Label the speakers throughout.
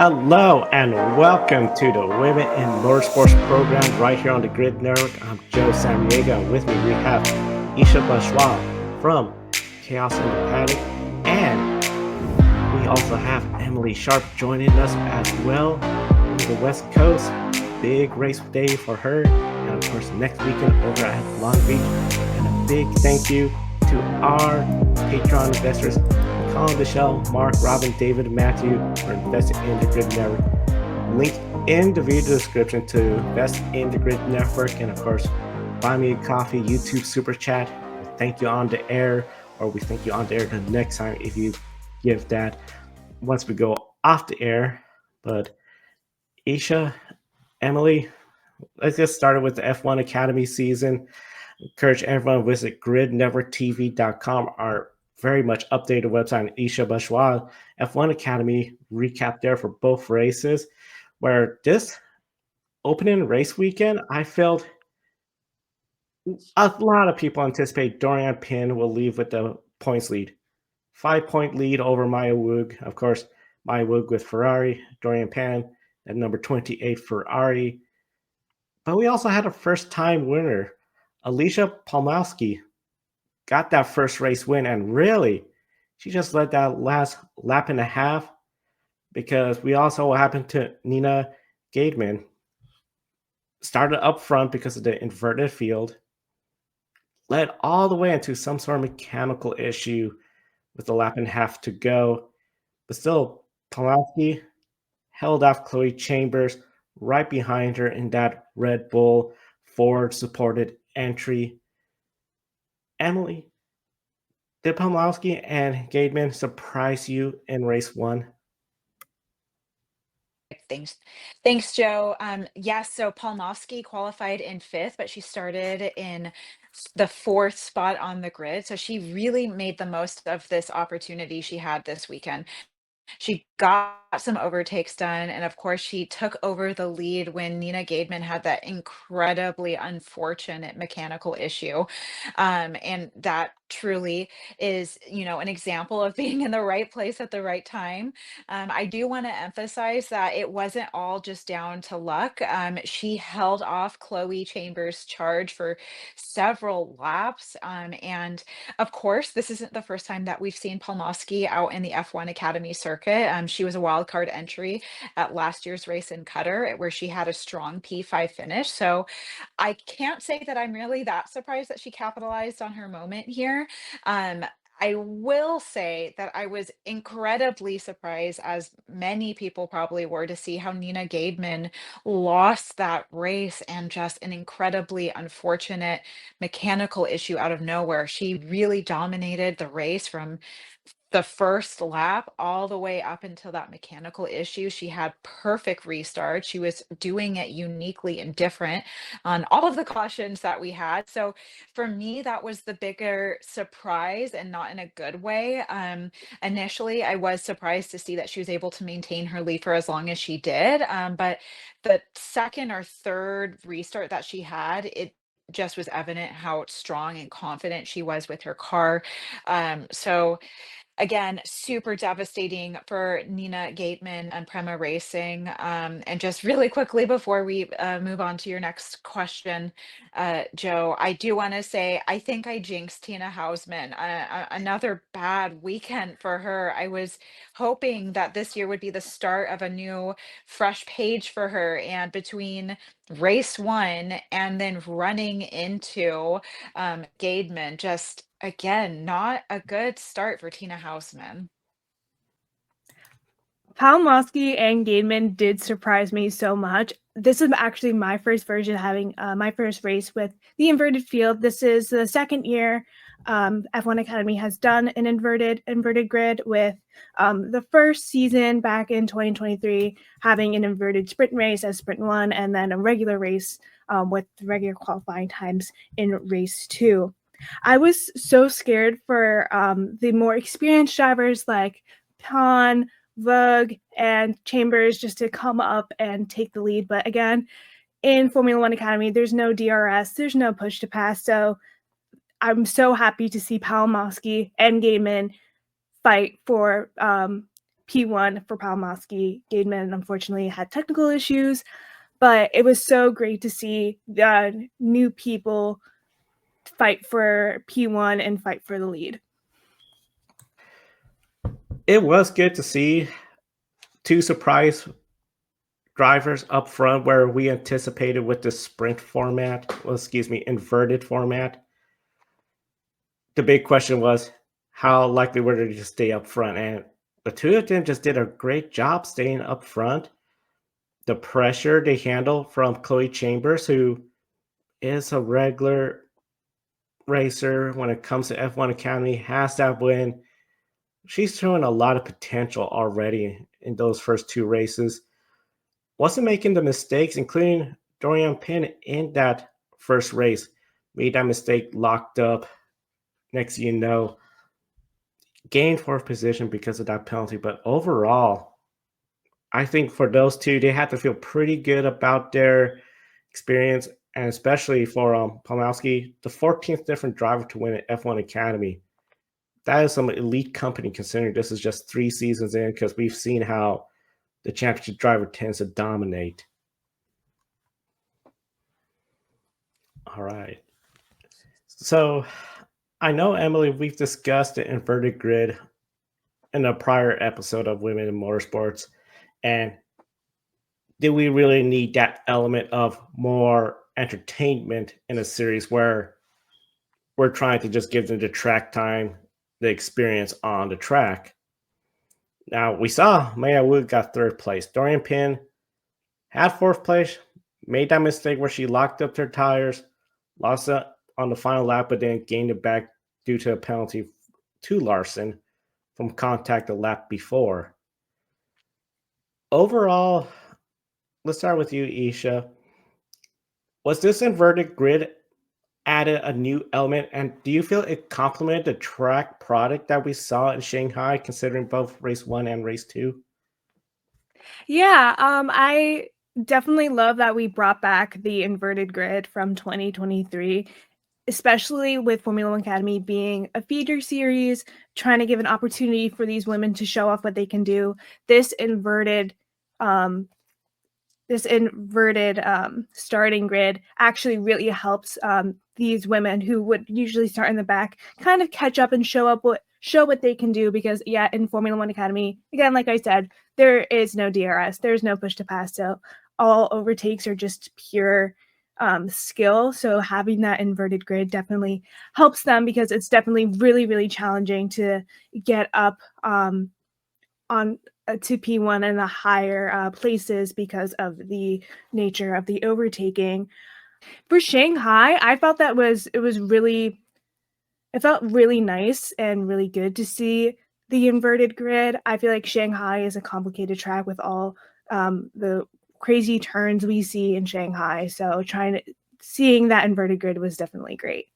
Speaker 1: Hello and welcome to the Women in Motorsports program right here on the Grid Network. I'm Joe Samriega. With me we have Esha Floersch from Chaos in the Paddock, and we also have Emily Sharp joining us as well from the West Coast. Big race day for her, and of course next weekend over at Long Beach. And a big thank you to our Patreon investors, Colin, Michelle, Mark, Robin, David, Matthew, for investing in the Grid Network. Link in the video description to invest in the Grid Network, and of course, buy me a coffee, YouTube super chat. We'll thank you on the air, or we thank you on the air the next time if you give that once we go off the air. But Esha, Emily, let's get started with the F1 Academy season. Encourage everyone to visit gridnetworktv.com, our very much updated website. Esha Floersch F1 Academy recap there for both races, where this opening race weekend, I felt a lot of people anticipate Dorian Pin will leave with the points lead. 5-point lead over Maya Woog. Of course, Maya Woog with Ferrari, Dorian Pin at number 28 Ferrari. But we also had a first-time winner. Alicia Palmowski got that first race win, and really, she just led that last lap and a half, because we also what happened to Nina Gademan. Started up front because of the inverted field, led all the way into some sort of mechanical issue with a lap and a half to go. But still, Palmowski held off Chloe Chambers right behind her in that Red Bull Ford-supported entry. Emily, did Palmowski and Gademan surprise you in race one?
Speaker 2: Thanks, Joe. Yes, so Palmowski qualified in fifth, but she started in the fourth spot on the grid. So she really made the most of this opportunity she had this weekend. She got some overtakes done, and of course, she took over the lead when Nina Gademan had that incredibly unfortunate mechanical issue. And that truly is, an example of being in the right place at the right time. I do want to emphasize that it wasn't all just down to luck. She held off Chloe Chambers' charge for several laps. And of course, this isn't the first time that we've seen Palmowski out in the F1 Academy circuit. She was a wild card entry at last year's race in Qatar, where she had a strong P5 finish. So I can't say that I'm really that surprised that she capitalized on her moment here. Um, I will say that I was incredibly surprised, as many people probably were, to see how Nina Gademan lost that race, and just an incredibly unfortunate mechanical issue out of nowhere. She really dominated the race from the first lap all the way up until that mechanical issue. She had perfect restart. She was doing it uniquely and different on all of the cautions that we had. So for me, that was the bigger surprise, and not in a good way. Initially, I was surprised to see that she was able to maintain her lead for as long as she did. But the second or third restart that she had, it just was evident how strong and confident she was with her car. So again, super devastating for Nina Gateman and Prema Racing. And just really quickly before we move on to your next question, Joe, I do want to say I think I jinxed Tina Hausman. Another bad weekend for her. I was hoping that this year would be the start of a new, fresh page for her. And between race one and then running into Gademan, just again, not a good start for Tina Hausman.
Speaker 3: Palmowski and Gademan did surprise me so much. This is actually my first version having my first race with the inverted field. This is the second year F1 Academy has done an inverted grid, with the first season back in 2023 having an inverted sprint race as sprint one, and then a regular race with regular qualifying times in race two. I was so scared for the more experienced drivers like Pan, Vogue, and Chambers just to come up and take the lead. But again, in Formula One Academy, there's no DRS, there's no push to pass. So I'm so happy to see Palmowski and Gademan fight for P1 for Palmowski. Gaidman unfortunately had technical issues, but it was so great to see the new people fight for P1 and fight for the lead.
Speaker 1: It was good to see two surprise drivers up front where we anticipated with the sprint format, inverted format. The big question was how likely were they to stay up front, and the two of them just did a great job staying up front. The pressure they handle from Chloe Chambers, who is a regular racer when it comes to F1 Academy, has that win. She's showing a lot of potential already in those first two races. Wasn't making the mistakes, including Dorian Pin in that first race. Made that mistake, locked up. Next thing you know, gained fourth position because of that penalty. But overall, I think for those two, they had to feel pretty good about their experience, and especially for Pomowski, the 14th different driver to win at F1 Academy. That is some elite company considering this is just 3 seasons in, because we've seen how the championship driver tends to dominate. All right. So I know, Emily, we've discussed the inverted grid in a prior episode of Women in Motorsports. And do we really need that element of more entertainment in a series where we're trying to just give them the track time, the experience on the track? Now, we saw Maya Wood got third place. Dorian Pin had fourth place, made that mistake where she locked up her tires, lost it on the final lap, but then gained it back due to a penalty to Larson from contact the lap before. Overall, let's start with you, Esha. Was this inverted grid added a new element, and do you feel it complemented the track product that we saw in Shanghai, considering both race 1 and race 2?
Speaker 3: Yeah, I definitely love that we brought back the inverted grid from 2023, especially with Formula One Academy being a feeder series, trying to give an opportunity for these women to show off what they can do. This inverted starting grid actually really helps these women who would usually start in the back kind of catch up and show what they can do, because in Formula One Academy, again, like I said, there is no DRS, there's no push to pass, so all overtakes are just pure skill. So having that inverted grid definitely helps them, because it's definitely really, really challenging to get up on to P1 and the higher places because of the nature of the overtaking. For Shanghai, I felt that it felt really nice and really good to see the inverted grid. I feel like Shanghai is a complicated track with all the crazy turns we see in Shanghai. So seeing that inverted grid was definitely great.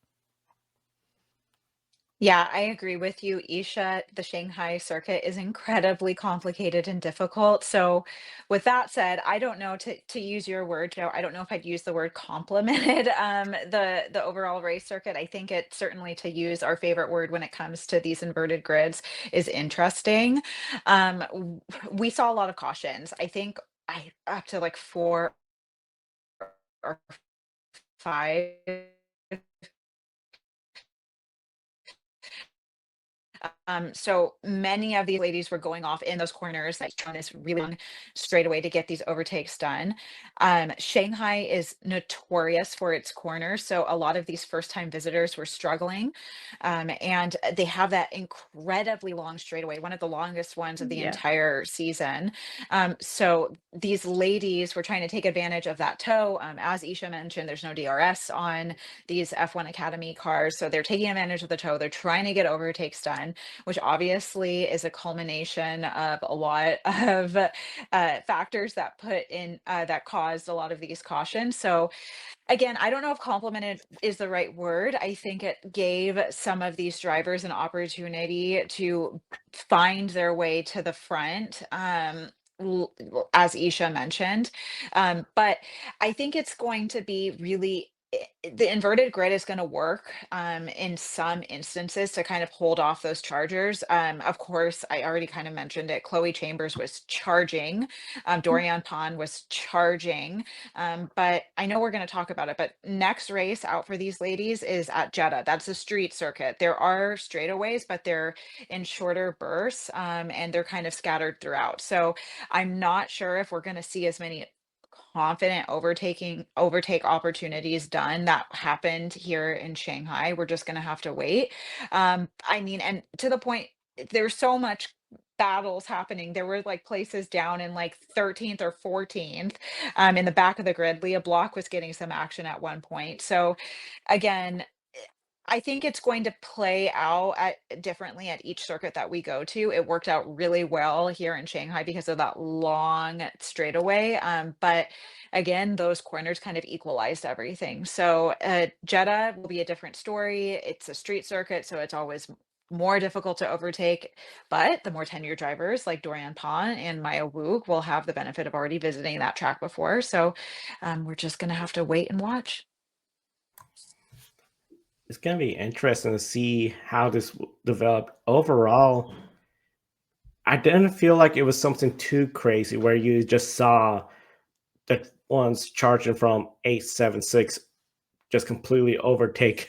Speaker 2: Yeah, I agree with you, Isha. The Shanghai circuit is incredibly complicated and difficult. So, with that said, I don't know, to use your word, Joe. I don't know if I'd use the word complimented the overall race circuit. I think it certainly, to use our favorite word when it comes to these inverted grids, is interesting. We saw a lot of cautions. I think I up to like 4 or 5. So many of these ladies were going off in those corners, like trying this really long straightaway to get these overtakes done. Shanghai is notorious for its corners, so a lot of these first-time visitors were struggling, and they have that incredibly long straightaway, one of the longest ones of the
Speaker 3: Yeah.
Speaker 2: entire season. So these ladies were trying to take advantage of that toe. As Isha mentioned, there's no DRS on these F1 Academy cars, so they're taking advantage of the toe. They're trying to get overtakes done, which obviously is a culmination of a lot of factors that caused a lot of these cautions. So again, I don't know if complimented is the right word. I think it gave some of these drivers an opportunity to find their way to the front. As Isha mentioned. But I think it's going to be really the inverted grid is going to work in some instances to kind of hold off those chargers. Of course, I already kind of mentioned it. Chloe Chambers was charging, Dorian Pond was charging, but I know we're going to talk about it. But next race out for these ladies is at Jeddah. That's a street circuit. There are straightaways, but they're in shorter bursts, and they're kind of scattered throughout. So I'm not sure if we're going to see as many confident overtake opportunities done that happened here in Shanghai. We're just going to have to wait. I mean, and to the point, there's so much battles happening. There were like places down in like 13th or 14th in the back of the grid. Leah Block was getting some action at one point. So again, I think it's going to play out differently at each circuit that we go to. It worked out really well here in Shanghai because of that long straightaway. But again, those corners kind of equalized everything. So Jeddah will be a different story. It's a street circuit, so it's always more difficult to overtake. But the more tenured drivers like Dorian Pon and Maya Woog will have the benefit of already visiting that track before. So we're just going to have to wait and watch.
Speaker 1: It's going to be interesting to see how this developed. Overall, I didn't feel like it was something too crazy where you just saw the ones charging from 876 just completely overtake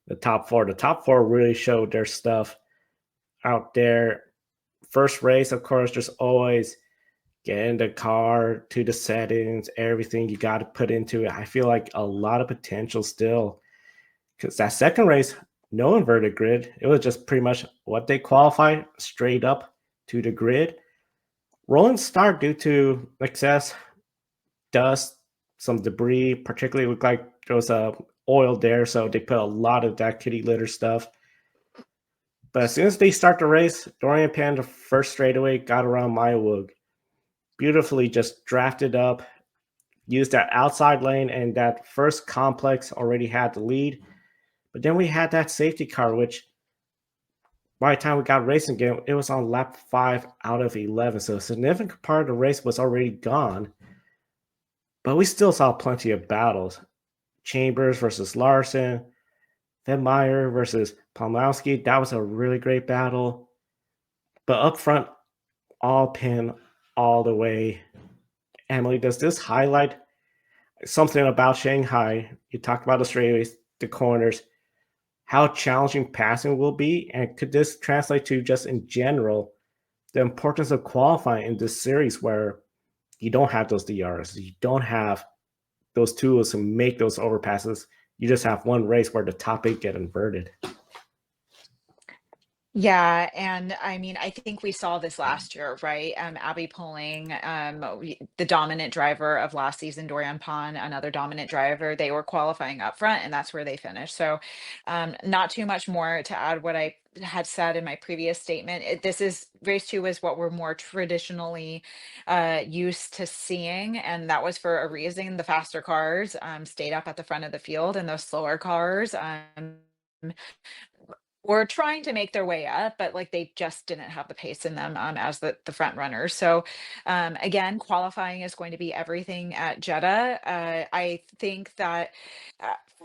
Speaker 1: the top four. The top four really showed their stuff out there. First race, of course, there's always getting the car to the settings, everything you got to put into it. I feel like a lot of potential still. Because that second race, no inverted grid. It was just pretty much what they qualified straight up to the grid. Rolling start due to excess dust, some debris, particularly looked like there was oil there, so they put a lot of that kitty litter stuff. But as soon as they start the race, Dorian Pan, the first straightaway, got around Maya Woog. Beautifully just drafted up, used that outside lane, and that first complex already had the lead. But then we had that safety car, which by the time we got racing again, it was on lap 5 out of 11. So a significant part of the race was already gone. But we still saw plenty of battles. Chambers versus Larson, Meyer versus Pomlowski. That was a really great battle. But up front, all pin all the way. Emily, does this highlight something about Shanghai? You talked about the straightaways, the corners, how challenging passing will be, and could this translate to just in general the importance of qualifying in this series where you don't have those DRs, you don't have those tools to make those overpasses, you just have one race where the top 8 get inverted.
Speaker 2: Yeah, and I mean, I think we saw this last year, right? Abby Pulling, the dominant driver of last season, Dorian Pon, another dominant driver, they were qualifying up front, and that's where they finished. So, not too much more to add what I had said in my previous statement. This is race 2 is what we're more traditionally used to seeing, and that was for a reason. The faster cars stayed up at the front of the field, and those slower cars were trying to make their way up, but like they just didn't have the pace in them as the front runners. So again, qualifying is going to be everything at Jeddah. I think that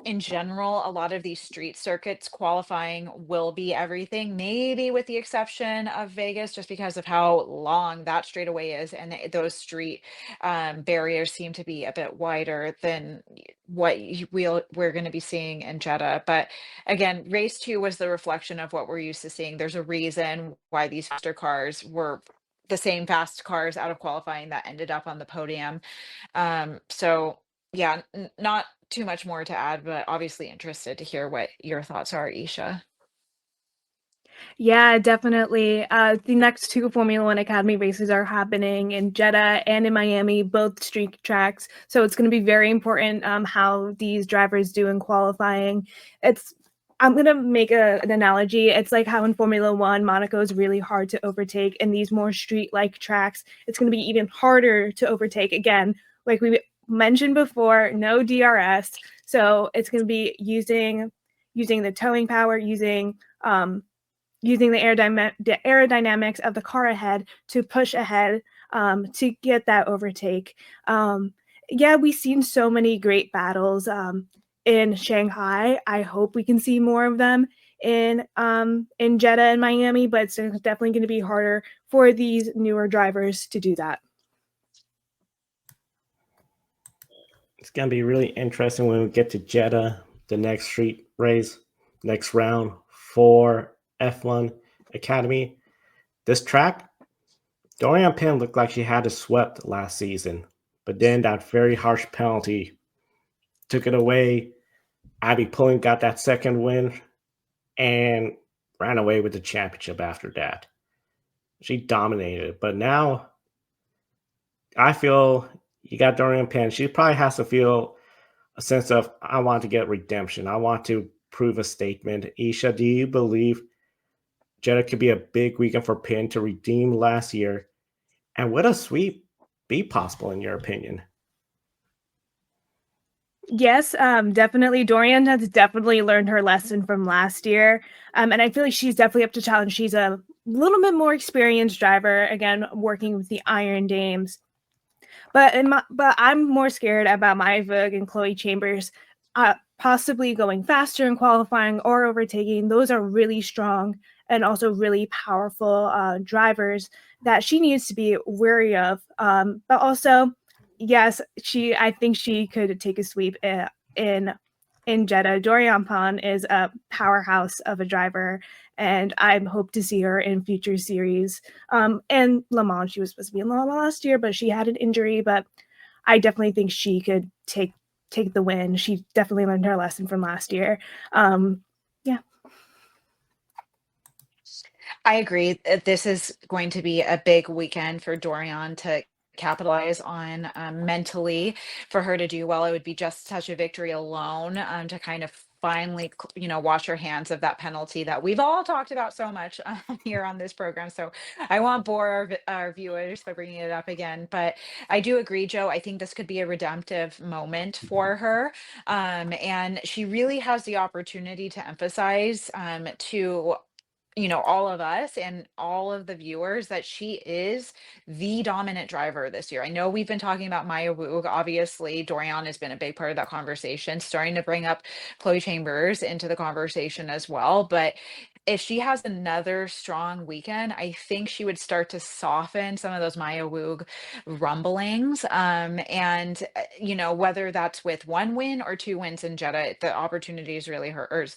Speaker 2: in general, a lot of these street circuits qualifying will be everything, maybe with the exception of Vegas, just because of how long that straightaway is, and those street barriers seem to be a bit wider than what we're going to be seeing in Jeddah. But again, race 2 was the reflection of what we're used to seeing. There's a reason why these faster cars were the same fast cars out of qualifying that ended up on the podium. So yeah, not too much more to add, but obviously interested to hear what your thoughts are, Esha.
Speaker 3: Yeah, definitely. The next 2 Formula One Academy races are happening in Jeddah and in Miami, both street tracks. So it's going to be very important how these drivers do in qualifying. I'm going to make an analogy. It's like how in Formula One, Monaco is really hard to overtake. In these more street-like tracks, it's going to be even harder to overtake. Again, like we mentioned before, no DRS. So it's going to be using the towing power, using the aerodynamics of the car ahead to push ahead to get that overtake. Yeah, we've seen so many great battles in Shanghai. I hope we can see more of them in Jeddah and Miami, but it's definitely going to be harder for these newer drivers to do that.
Speaker 1: It's going to be really interesting when we get to Jeddah, the next street race, next round for F1 Academy. This track, Dorian Penn looked like she had it swept last season, but then that very harsh penalty took it away. Abby Pullen got that second win and ran away with the championship after that. She dominated, but now I feel you got Dorian Penn. She probably has to feel a sense of, I want to get redemption. I want to prove a statement. Esha, do you believe Jeddah could be a big weekend for Penn to redeem last year? And would a sweep be possible in your opinion?
Speaker 3: Yes, definitely. Dorian has definitely learned her lesson from last year. And I feel like she's definitely up to challenge. She's a little bit more experienced driver, again, working with the Iron Dames. But I'm more scared about Maya Vug and Chloe Chambers possibly going faster in qualifying or overtaking. Those are really strong and also really powerful drivers that she needs to be wary of. But also, yes, I think she could take a sweep in Jeddah. Dorian Pan is a powerhouse of a driver, and I hope to see her in future series. And Le Mans, she was supposed to be in Le Mans last year, but she had an injury. But I definitely think she could take the win. She definitely learned her lesson from last year. Yeah.
Speaker 2: I agree. This is going to be a big weekend for Dorian to capitalize on mentally. For her to do well, it would be just such a victory alone to kind of finally, wash her hands of that penalty that we've all talked about so much here on this program. So I won't bore our viewers by bringing it up again, but I do agree, Joe. I think this could be a redemptive moment for her. And she really has the opportunity to emphasize to all of us and all of the viewers that she is the dominant driver this year. I know we've been talking about Maya Wu. Obviously, Dorian has been a big part of that conversation, starting to bring up Chloe Chambers into the conversation as well. But if she has another strong weekend, I think she would start to soften some of those Maya Wu rumblings. Whether that's with one win or two wins in Jeddah, the opportunity is really hers.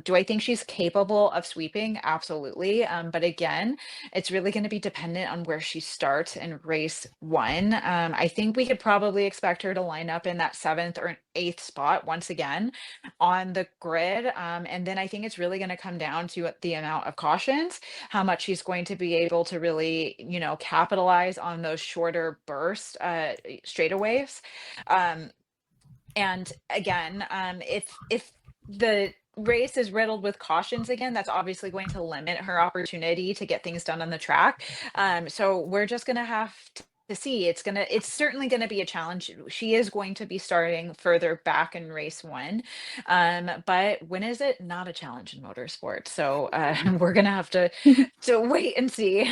Speaker 2: Do I think she's capable of sweeping? Absolutely. But again, it's really going to be dependent on where she starts in race one. I think we could probably expect her to line up in that 7th or 8th spot once again on the grid. And then I think it's really going to come down to the amount of cautions, how much she's going to be able to really, capitalize on those shorter burst straightaways. And again, if the race is riddled with cautions again, that's obviously going to limit her opportunity to get things done on the track. So we're just gonna have to see. It's certainly gonna be a challenge. She is going to be starting further back in race one. But when is it not a challenge in motorsport? So we're gonna have to wait and see.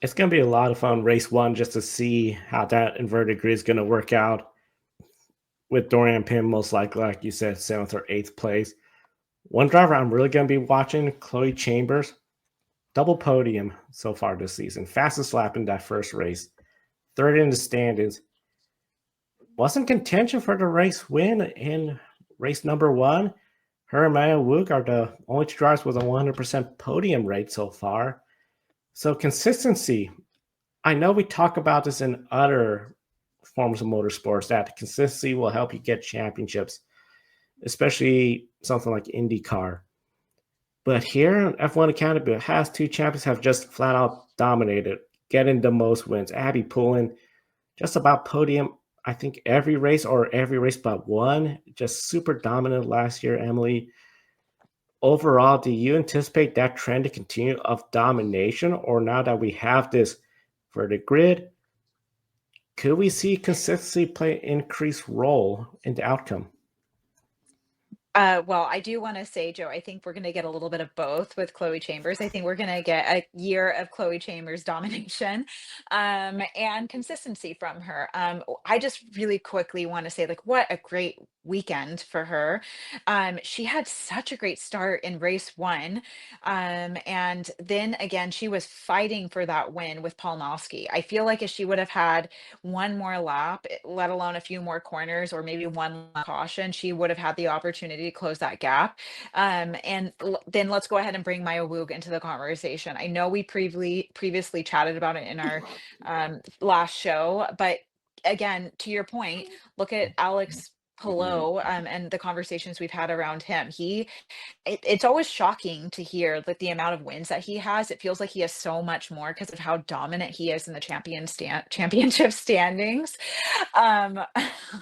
Speaker 1: It's going to be a lot of fun race one just to see how that inverted grid is going to work out with Dorian Penn, most likely, like you said, 7th or 8th place. One driver I'm really going to be watching, Chloe Chambers, double podium so far this season. Fastest lap in that first race. 3rd in the standings. Wasn't contention for the race win in race number 1. Her and Maya Wook are the only two drivers with a 100% podium rate so far. So consistency. I know we talk about this in other forms of motorsports, that consistency will help you get championships, especially something like IndyCar. But here, F1 Academy has 2 champions have just flat out dominated, getting the most wins. Abby Pullen, just about podium, I think every race but one, just super dominant last year, Emily. Overall, do you anticipate that trend to continue of domination, or now that we have this for the grid, could we see consistency play an increased role in the outcome?
Speaker 2: Well, I do want to say, Joe, I think we're going to get a little bit of both with Chloe Chambers. I think we're going to get a year of Chloe Chambers domination and consistency from her. I just really quickly want to say, like, what a great weekend for her. She had such a great start in race one. And then again, she was fighting for that win with Polnowski. I feel like if she would have had one more lap, let alone a few more corners or maybe one caution, she would have had the opportunity to close that gap. Then let's go ahead and bring Maya Woog into the conversation. I know we previously chatted about it in our last show, but again, to your point, look at Alex Pillow and the conversations we've had around him. It's always shocking to hear like the amount of wins that he has. It feels like he has so much more because of how dominant he is in the championship standings. Um,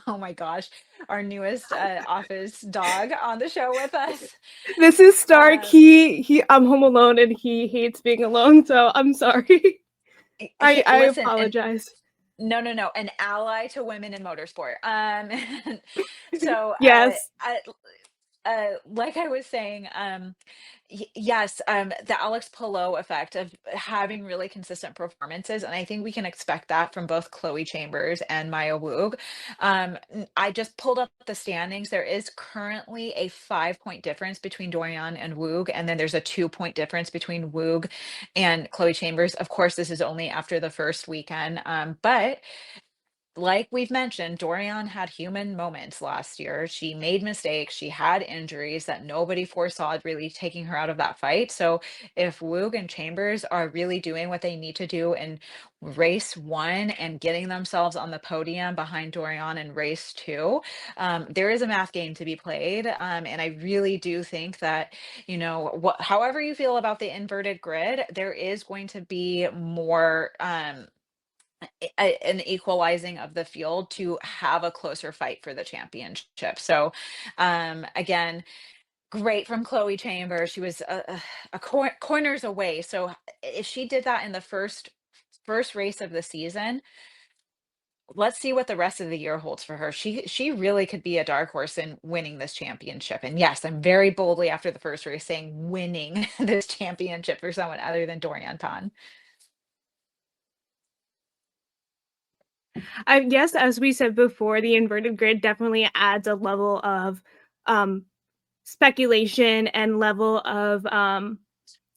Speaker 2: oh my gosh, our newest office dog on the show with us.
Speaker 3: This is Stark.
Speaker 2: Uh,
Speaker 3: I'm home alone and he hates being alone, so I'm sorry. I
Speaker 2: Listen, and
Speaker 3: apologize.
Speaker 2: no, an ally to women in motorsport. So
Speaker 3: Yes.
Speaker 2: like I was saying, yes, the Alex Pillow effect of having really consistent performances, and I think we can expect that from both Chloe Chambers and Maya Woog. I just pulled up the standings. There is currently a 5-point difference between Dorian and Woog, and then there's a 2-point difference between Woog and Chloe Chambers. Of course, this is only after the first weekend, but like we've mentioned, Dorian had human moments last year. She made mistakes. She had injuries that nobody foresaw really taking her out of that fight. So if Woog and Chambers are really doing what they need to do in race one and getting themselves on the podium behind Dorian in race two, there is a math game to be played. And I really do think that, however you feel about the inverted grid, there is going to be more. An equalizing of the field to have a closer fight for the championship. So, again, great from Chloe Chambers. She was corners away. So if she did that in the first race of the season, let's see what the rest of the year holds for her. She really could be a dark horse in winning this championship. And yes, I'm very boldly after the first race saying winning this championship for someone other than Dorian Pan.
Speaker 3: I guess, as we said before, the inverted grid definitely adds a level of speculation and level of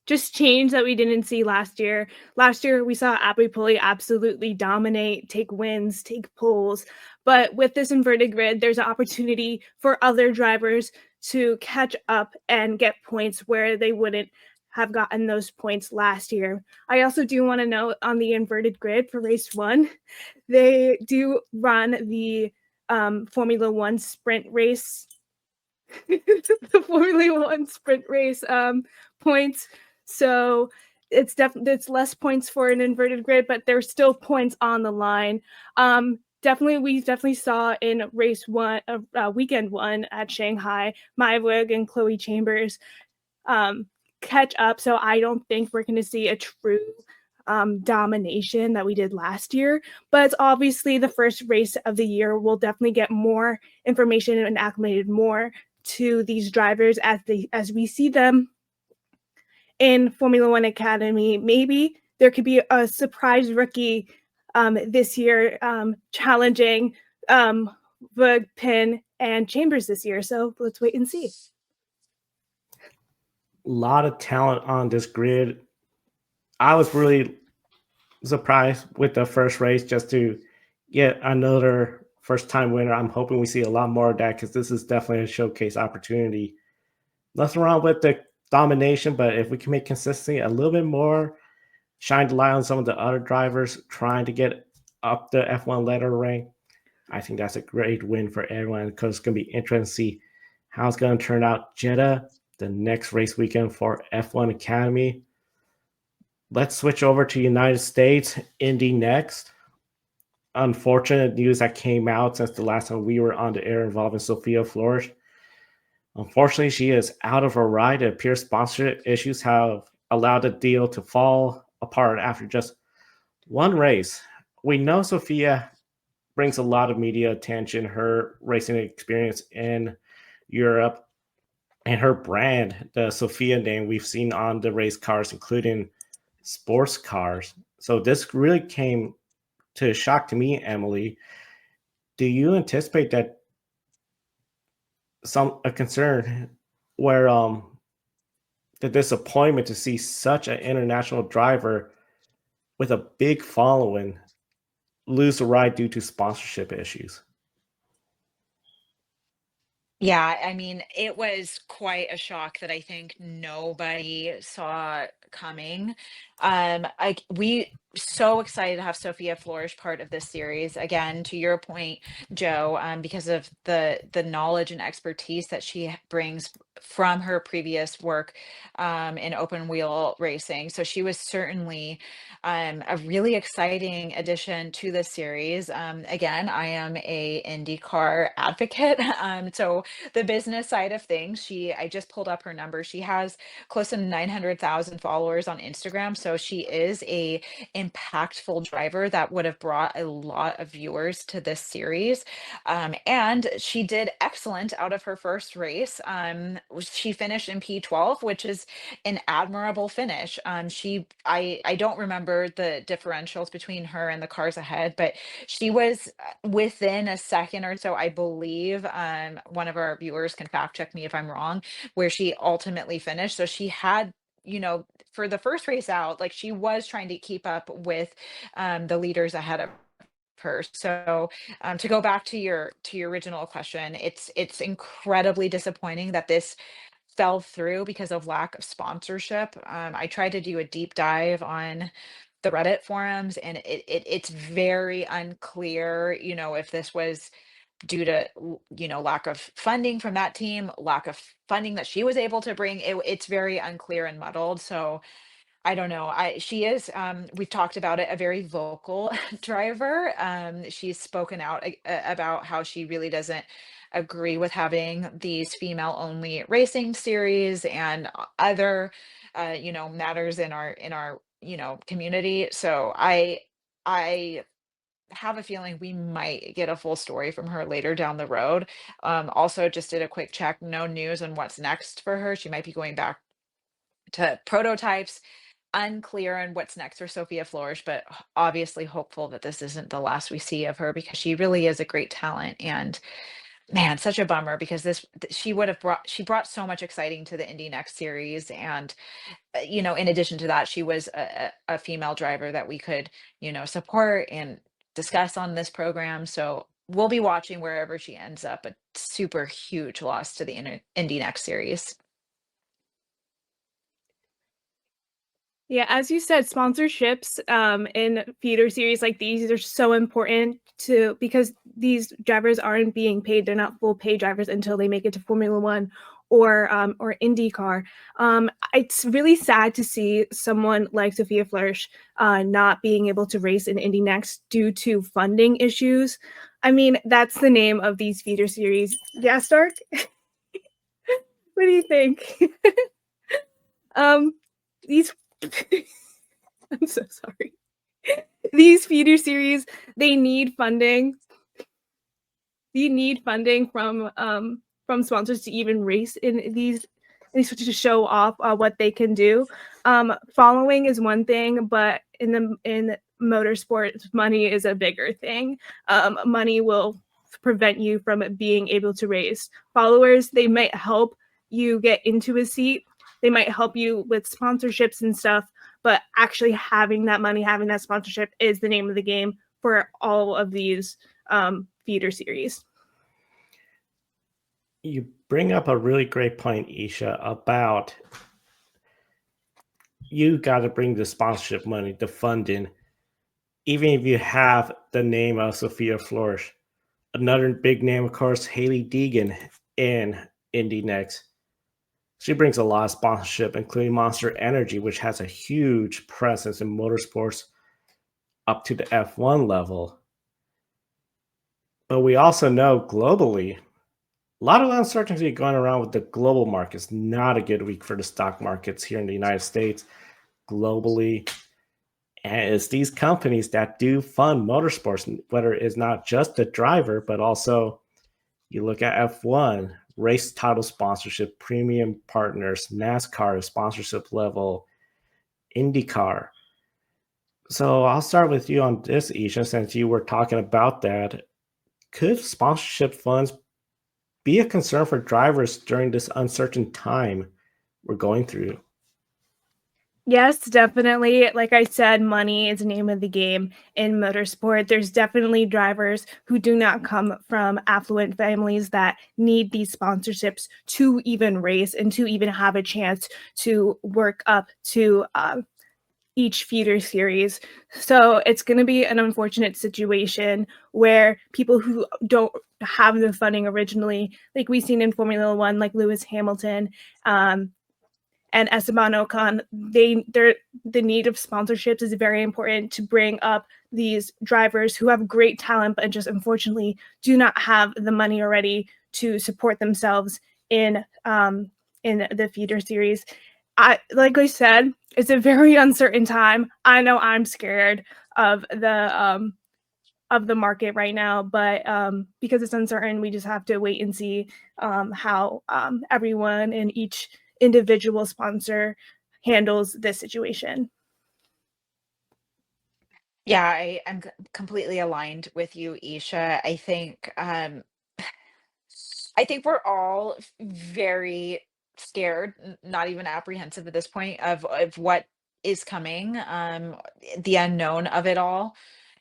Speaker 3: just change that we didn't see last year. Last year, we saw Abby Pulley absolutely dominate, take wins, take poles. But with this inverted grid, there's an opportunity for other drivers to catch up and get points where they wouldn't have gotten those points last year. I also do want to note on the inverted grid for race one, they do run the Formula One sprint race. The Formula One sprint race points. So it's less points for an inverted grid, but there's still points on the line. We definitely saw in race one, weekend one at Shanghai, Maya Woog and Chloe Chambers catch up. So I don't think we're going to see a true domination that we did last year, but it's obviously the first race of the year. We'll definitely get more information and acclimated more to these drivers as we see them in Formula One Academy. Maybe there could be a surprise rookie this year challenging Woog, Pin, and Chambers this year. So let's wait and see.
Speaker 1: A lot of talent on this grid. I was really surprised with the first race just to get another first-time winner. I'm hoping we see a lot more of that because this is definitely a showcase opportunity. Nothing wrong with the domination, but if we can make consistency a little bit more, shine the light on some of the other drivers trying to get up the F1 letter rank, I think that's a great win for everyone because it's going to be interesting to see how it's going to turn out. Jeddah, the next race weekend for F1 Academy. Let's switch over to United States, Indy NXT. Unfortunate news that came out since the last time we were on the air involving Sophia Floersch. Unfortunately, she is out of her ride. It appears sponsorship issues have allowed the deal to fall apart after just one race. We know Sophia brings a lot of media attention, her racing experience in Europe, and her brand, the Sophia name we've seen on the race cars, including sports cars. So this really came to a shock to me, Emily. Do you anticipate that a concern where the disappointment to see such an international driver with a big following lose the ride due to sponsorship issues.
Speaker 2: Yeah, I mean, it was quite a shock that I think nobody saw coming. We so excited to have Sophia Floersch part of this series. Again, to your point, Joe, because of the knowledge and expertise that she brings from her previous work in open wheel racing. So she was certainly a really exciting addition to this series. Again, I am a IndyCar advocate, so the business side of things, I just pulled up her number. She has close to 900,000 followers on Instagram. So she is a impactful driver that would have brought a lot of viewers to this series. And she did excellent out of her first race. She finished in P12, which is an admirable finish. I don't remember the differentials between her and the cars ahead, but she was within a second or so, I believe. One of our viewers can fact check me if I'm wrong, where she ultimately finished. So she had, for the first race out, like she was trying to keep up with the leaders ahead of her. So to go back to your original question, it's incredibly disappointing that this fell through because of lack of sponsorship. I tried to do a deep dive on the Reddit forums, and it's very unclear, if this was due to lack of funding from that team, lack of funding that she was able to bring. It's very unclear and muddled. So I don't know. She is, we've talked about it, a very vocal driver. She's spoken out about how she really doesn't agree with having these female only racing series and other, matters in our, community. So I have a feeling we might get a full story from her later down the road. Also just did a quick check, no news on what's next for her. She might be going back to prototypes. Unclear on what's next for Sophia Flourish, but obviously hopeful that this isn't the last we see of her because she really is a great talent. And man, such a bummer because she brought so much exciting to the Indy Next series. And in addition to that, she was a female driver that we could support and discuss on this program. So we'll be watching wherever she ends up. A super huge loss to the Indy Next series.
Speaker 3: Yeah, as you said, sponsorships in feeder series like these are so important because these drivers aren't being paid. They're not full pay drivers until they make it to Formula One or IndyCar. It's really sad to see someone like Sophia Floersch not being able to race in Indy Next due to funding issues. I mean, that's the name of these feeder series. Yeah, Stark? What do you think? These I'm so sorry. These feeder series, they need funding. You need funding from sponsors to even race in these to show off what they can do. Following is one thing, but in motorsport, money is a bigger thing. Money will prevent you from being able to race. Followers, they might help you get into a seat. They might help you with sponsorships and stuff, but actually having that money, having that sponsorship is the name of the game for all of these feeder series.
Speaker 1: You bring up a really great point, Esha, about you got to bring the sponsorship money, the funding, even if you have the name of Sophia Floersch. Another big name, of course, Haley Deegan in Indy Next. She brings a lot of sponsorship, including Monster Energy, which has a huge presence in motorsports up to the F1 level. But we also know globally, a lot of uncertainty going around with the global markets. Not a good week for the stock markets here in the United States, globally. And it's these companies that do fund motorsports, whether it's not just the driver, but also you look at F1, race title sponsorship, premium partners, NASCAR sponsorship level, IndyCar. So I'll start with you on this, Esha, since you were talking about that. Could sponsorship funds be a concern for drivers during this uncertain time we're going through?
Speaker 3: Yes, definitely. Like I said, money is the name of the game in motorsport. There's definitely drivers who do not come from affluent families that need these sponsorships to even race and to even have a chance to work up to each feeder series. So it's going to be an unfortunate situation where people who don't have the funding originally, like we've seen in Formula One, like Lewis Hamilton, and Esteban Ocon, the need of sponsorships is very important to bring up these drivers who have great talent, but just unfortunately do not have the money already to support themselves in the feeder series. Like I said, it's a very uncertain time. I know I'm scared of the market right now, but because it's uncertain, we just have to wait and see how everyone and each individual sponsor handles this situation.
Speaker 2: Yeah, I am completely aligned with you, Isha. I think we're all very scared, not even apprehensive at this point of what is coming, the unknown of it all.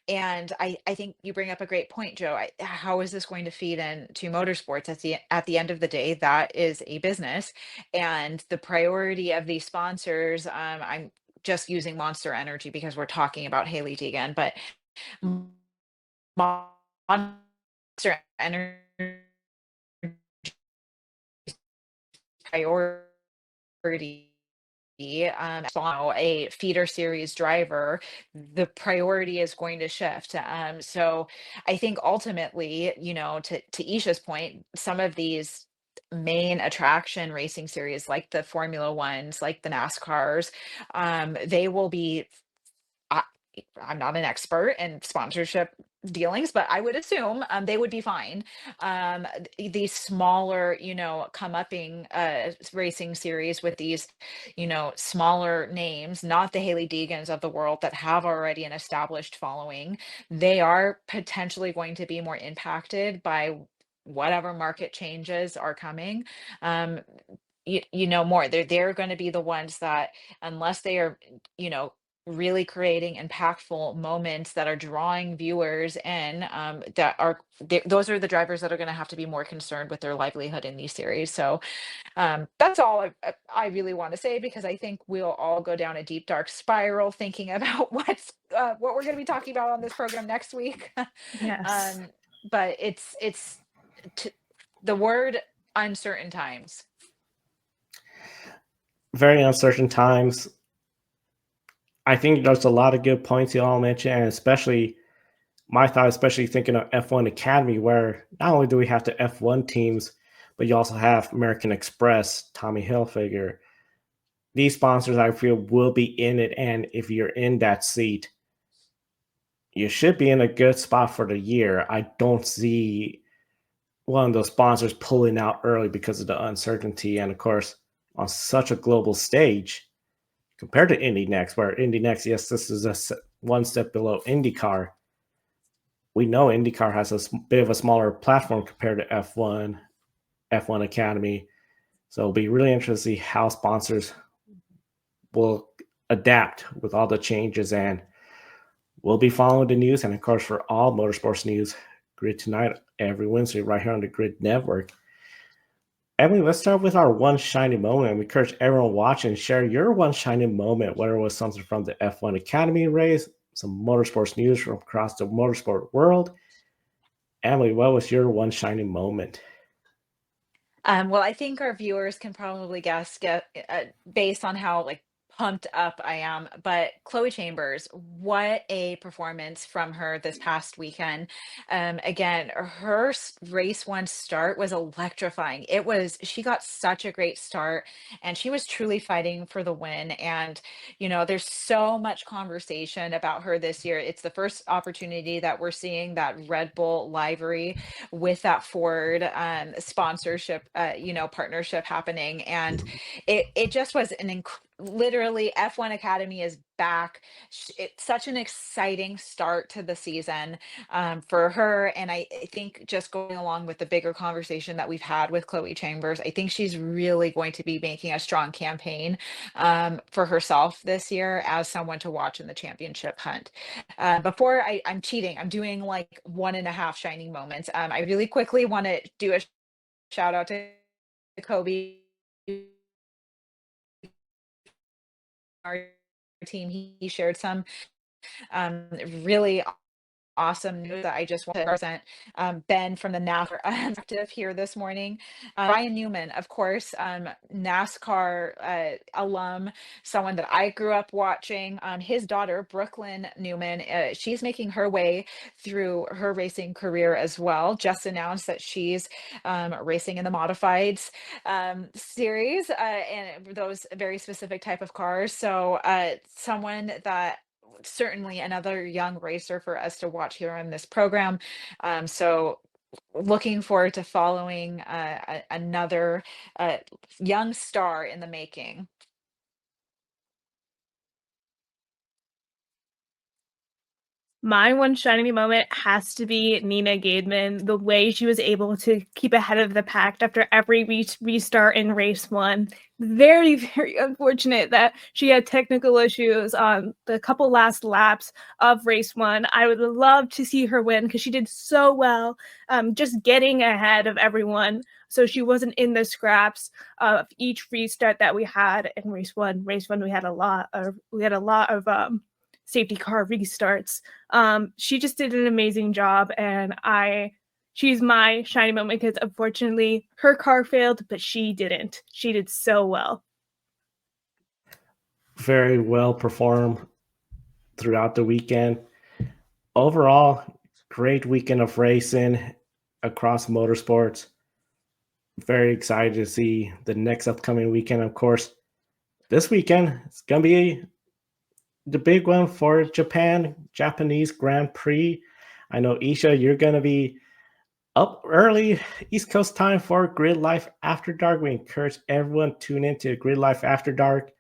Speaker 2: And I think you bring up a great point, Joe. How is this going to feed into motorsports? At the end of the day, that is a business, and the priority of these sponsors. I'm just using Monster Energy because we're talking about Haley Deegan, but Monster Energy priority, a feeder series driver, the priority is going to shift. So I think ultimately, to Isha's point, some of these main attraction racing series like the Formula Ones, like the NASCARs, they will be I I'm not an expert in sponsorship dealings, but I would assume, they would be fine. These smaller, come-upping, racing series with these, smaller names, not the Haley Deegans of the world that have already an established following, they are potentially going to be more impacted by whatever market changes are coming. Um, more. They're going to be the ones that, unless they are, you know, really creating impactful moments that are drawing viewers in, those are the drivers that are going to have to be more concerned with their livelihood in these series. So that's all I really want to say, because I think we'll all go down a deep dark spiral thinking about what we're going to be talking about on this program next week.
Speaker 3: Yes.
Speaker 2: um, but it's t- the word uncertain times.
Speaker 1: Very uncertain times. I think there's a lot of good points you all mentioned, and especially my thought, especially thinking of F1 Academy, where not only do we have the F1 teams, but you also have American Express, Tommy Hilfiger. These sponsors, I feel, will be in it, and if you're in that seat, you should be in a good spot for the year. I don't see one of those sponsors pulling out early because of the uncertainty, and of course, on such a global stage compared to Indy Next, where Indy Next, yes, this is one step below IndyCar. We know IndyCar has a bit of a smaller platform compared to F1, F1 Academy. So it'll be really interesting to see how sponsors will adapt with all the changes. And we'll be following the news. And of course, for all motorsports news, Grid Tonight every Wednesday right here on the Grid Network. Emily, let's start with our one shiny moment. We encourage everyone watching to share your one shiny moment, whether it was something from the F1 Academy race, some motorsports news from across the motorsport world. Emily, what was your one shiny moment?
Speaker 2: Well, I think our viewers can probably get based on how like pumped up I am. But Chloe Chambers, what a performance from her this past weekend. Again, her race one start was electrifying. She got such a great start, and she was truly fighting for the win. And there's so much conversation about her this year. It's the first opportunity that we're seeing that Red Bull livery with that Ford sponsorship, partnership happening, and it just was literally F1 Academy is back. It's such an exciting start to the season for her. And I think just going along with the bigger conversation that we've had with Chloe Chambers, I think she's really going to be making a strong campaign for herself this year as someone to watch in the championship hunt. Before I'm cheating, I'm doing like 1.5 shining moments. I really quickly want to do a shout out to Kobe, our team. He shared some really awesome news that I just want to present. Ben from the NASCAR active here this morning. Ryan Newman, of course, NASCAR alum, someone that I grew up watching. His daughter, Brooklyn Newman, she's making her way through her racing career as well. Just announced that she's racing in the modifieds series and those very specific type of cars. So someone that certainly another young racer for us to watch here on this program. So looking forward to following another young star in the making.
Speaker 3: My one shining moment has to be Nina Gaidman. The way she was able to keep ahead of the pack after every restart in race one. Very, very unfortunate that she had technical issues on the couple last laps of race one. I would love to see her win because she did so well, just getting ahead of everyone. So she wasn't in the scraps of each restart that we had in race one. Race one, we had a lot of safety car restarts. She just did an amazing job, and she's my shiny moment because unfortunately her car failed, but she didn't. She did so well.
Speaker 1: Very well performed throughout the weekend. Overall, great weekend of racing across motorsports. Very excited to see the next upcoming weekend. Of course, this weekend it's gonna be the big one for Japanese Grand Prix. I know, Esha, you're going to be up early East Coast time for Grid Life After Dark. We encourage everyone to tune into Grid Life After Dark.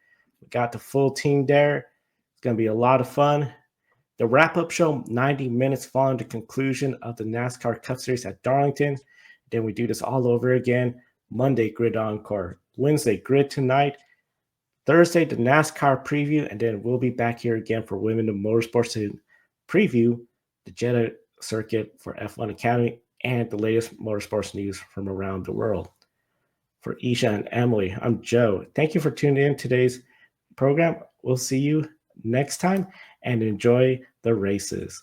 Speaker 1: We got the full team there. It's going to be a lot of fun. The wrap-up show, 90 minutes following the conclusion of the NASCAR Cup Series at Darlington. Then we do this all over again. Monday, Grid Encore. Wednesday, Grid Tonight. Thursday, the NASCAR preview, and then we'll be back here again for Women in Motorsports to preview the Jeddah circuit for F1 Academy and the latest motorsports news from around the world. For Esha and Emily, I'm Joe. Thank you for tuning in today's program. We'll see you next time and enjoy the races.